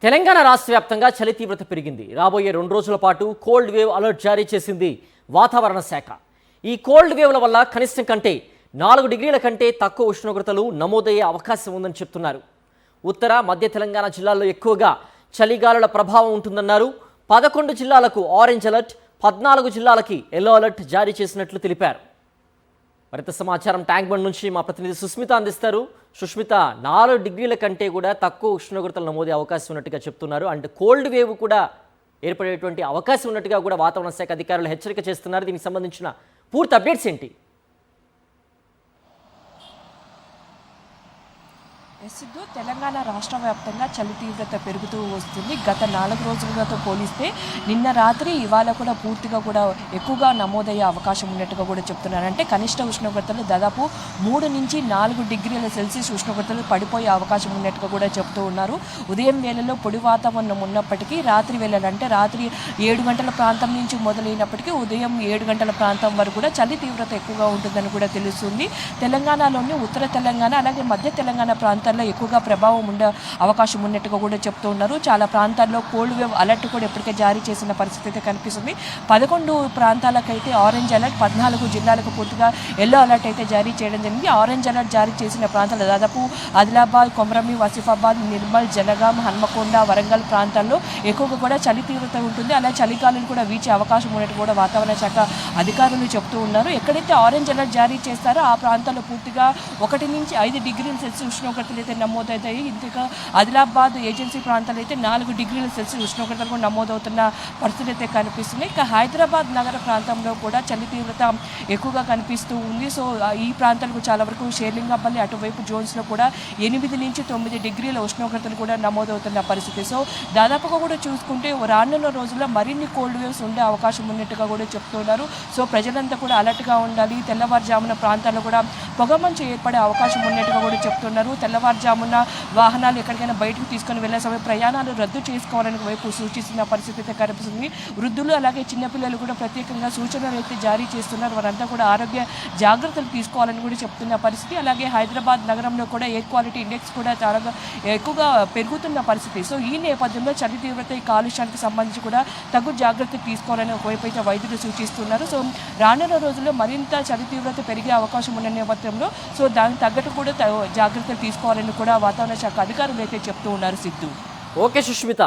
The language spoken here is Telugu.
తెలంగాణ రాష్ట్ర వ్యాప్తంగా చలి తీవ్రత పెరిగింది. రాబోయే 2 రోజుల పాటు కోల్డ్ వేవ్ అలర్ట్ జారీ చేసింది వాతావరణ శాఖ. ఈ కోల్డ్ వేవ్ల వల్ల కనిష్టం కంటే 4 డిగ్రీల కంటే తక్కువ ఉష్ణోగ్రతలు నమోదయ్యే అవకాశం ఉందని చెప్తున్నారు. ఉత్తర మధ్య తెలంగాణ జిల్లాల్లో ఎక్కువగా చలిగాలుల ప్రభావం ఉంటుందన్నారు. 11 జిల్లాలకు ఆరెంజ్ అలర్ట్, 14 జిల్లాలకి ఎల్లో అలర్ట్ జారీ చేసినట్లు తెలిపారు. మరింత సమాచారం ట్యాంక్ బండ్ నుంచి మా ప్రతినిధి సుస్మిత అందిస్తారు. సుస్మిత, 4 డిగ్రీల కంటే కూడా తక్కువ ఉష్ణోగ్రతలు నమోదే అవకాశం ఉన్నట్టుగా చెప్తున్నారు. అండ్ కోల్డ్ వేవ్ కూడా ఏర్పడేటువంటి అవకాశం ఉన్నట్టుగా కూడా వాతావరణ శాఖ అధికారులు హెచ్చరిక చేస్తున్నారు. దీనికి సంబంధించిన పూర్తి అప్డేట్స్ ఏంటి? సిద్ధు, తెలంగాణ రాష్ట్ర వ్యాప్తంగా చలి తీవ్రత పెరుగుతూ వస్తుంది. గత 4 రోజులతో పోలిస్తే నిన్న రాత్రి ఇవాళ కూడా పూర్తిగా కూడా ఎక్కువగా నమోదయ్యే అవకాశం ఉన్నట్టుగా కూడా చెప్తున్నారు. అంటే కనిష్ట ఉష్ణోగ్రతలు దాదాపు 3 నుంచి 4 డిగ్రీల సెల్సియస్ ఉష్ణోగ్రతలు పడిపోయే అవకాశం ఉన్నట్టుగా కూడా చెప్తూ ఉన్నారు. ఉదయం వేళల్లో పొడి వాతావరణం ఉన్నప్పటికీ రాత్రి వేళలు అంటే రాత్రి 7 గంటల ప్రాంతం నుంచి మొదలైనప్పటికీ ఉదయం 7 గంటల ప్రాంతం వరకు కూడా చలి తీవ్రత ఎక్కువగా ఉంటుందని కూడా తెలుస్తుంది. తెలంగాణలోని ఉత్తర తెలంగాణ అలాగే మధ్య తెలంగాణ ప్రాంతాల్లో ఎక్కువగా ప్రభావం ఉండే అవకాశం ఉన్నట్టుగా కూడా చెప్తూ ఉన్నారు. చాలా ప్రాంతాల్లో కోల్డ్ వేవ్ అలర్ట్ కూడా ఇప్పటికే జారీ చేసిన పరిస్థితి అయితే కనిపిస్తుంది. 11 ప్రాంతాలకైతే ఆరెంజ్ అలర్ట్, 14 జిల్లాలకు పూర్తిగా ఎల్లో అలర్ట్ అయితే జారీ చేయడం జరిగింది. ఆరెంజ్ అలర్ట్ జారీ చేసిన ప్రాంతాలు దాదాపు ఆదిలాబాద్, కొమరంభీం, ఆసిఫాబాద్, నిర్మల్, జనగాం, హన్మకొండ, వరంగల్ ప్రాంతాల్లో ఎక్కువగా కూడా చలి తీవ్రత ఉంటుంది. అలా చలిగాలులు కూడా వీచే అవకాశం ఉన్నట్టు కూడా వాతావరణ శాఖ అధికారులు చెప్తూ ఉన్నారు. ఎక్కడైతే ఆరెంజ్ అలర్ట్ జారీ చేస్తారో ఆ ప్రాంతాల్లో పూర్తిగా 1 నుంచి 5 డిగ్రీల సెల్సియస్ ఉష్ణోగ్రతలు అయితే నమోదవుతాయి. ఇంకా ఆదిలాబాద్ ఏజెన్సీ ప్రాంతాలు అయితే 4 డిగ్రీల సెల్సియస్ ఉష్ణోగ్రతలు కూడా నమోదవుతున్న పరిస్థితి అయితే కనిపిస్తుంది. ఇక హైదరాబాద్ నగర ప్రాంతంలో కూడా చలి తీవ్రత ఎక్కువగా కనిపిస్తూ ఉంది. సో ఈ ప్రాంతాలకు చాలా వరకు షేర్లింగంపల్లి అటువైపు జోన్స్లో కూడా 8 నుంచి 9 డిగ్రీల ఉష్ణోగ్రతలు కూడా నమోదవుతున్న పరిస్థితి. సో దాదాపుగా కూడా చూసుకుంటే రానున్న రోజుల్లో మరిన్ని కోల్డ్ వేవ్స్ ఉండే అవకాశం ఉన్నట్టుగా కూడా చెప్తున్నారు. సో ప్రజలంతా కూడా అలర్ట్గా ఉండాలి. తెల్లవారుజామున ప్రాంతాల్లో కూడా పొగమంచు ఏర్పడే అవకాశం ఉన్నట్టుగా కూడా చెప్తున్నారు. తెల్లవారుజామున వాహనాలు ఎక్కడికైనా బయటకు తీసుకొని వెళ్ళే సమయం ప్రయాణాలు రద్దు చేసుకోవాలని వైపు సూచిస్తున్న పరిస్థితి అయితే కనిపిస్తుంది. వృద్ధులు అలాగే చిన్నపిల్లలు కూడా ప్రత్యేకంగా సూచనలు అయితే జారీ చేస్తున్నారు. వారంతా కూడా ఆరోగ్య జాగ్రత్తలు తీసుకోవాలని కూడా చెప్తున్న పరిస్థితి. అలాగే హైదరాబాద్ నగరంలో కూడా ఎయిర్ క్వాలిటీ ఇండెక్స్ కూడా చాలా ఎక్కువగా పెరుగుతున్న పరిస్థితి. సో ఈ నేపథ్యంలో చలి తీవ్రత ఈ కాలుష్యానికి సంబంధించి కూడా తగు జాగ్రత్తలు తీసుకోవాలని ఒకవైపు అయితే వైద్యులు సూచిస్తున్నారు. సో రానున్న రోజుల్లో మరింత చలి తీవ్రత పెరిగే అవకాశం ఉన్న నేపథ్యంలో సో దానికి తగ్గట్టు కూడా జాగ్రత్తలు తీసుకోవాలని కూడా వాతావరణ శాఖ అధికారులు అయితే చెప్తూ ఉన్నారు. సిద్ధు, ఓకే సుష్మిత.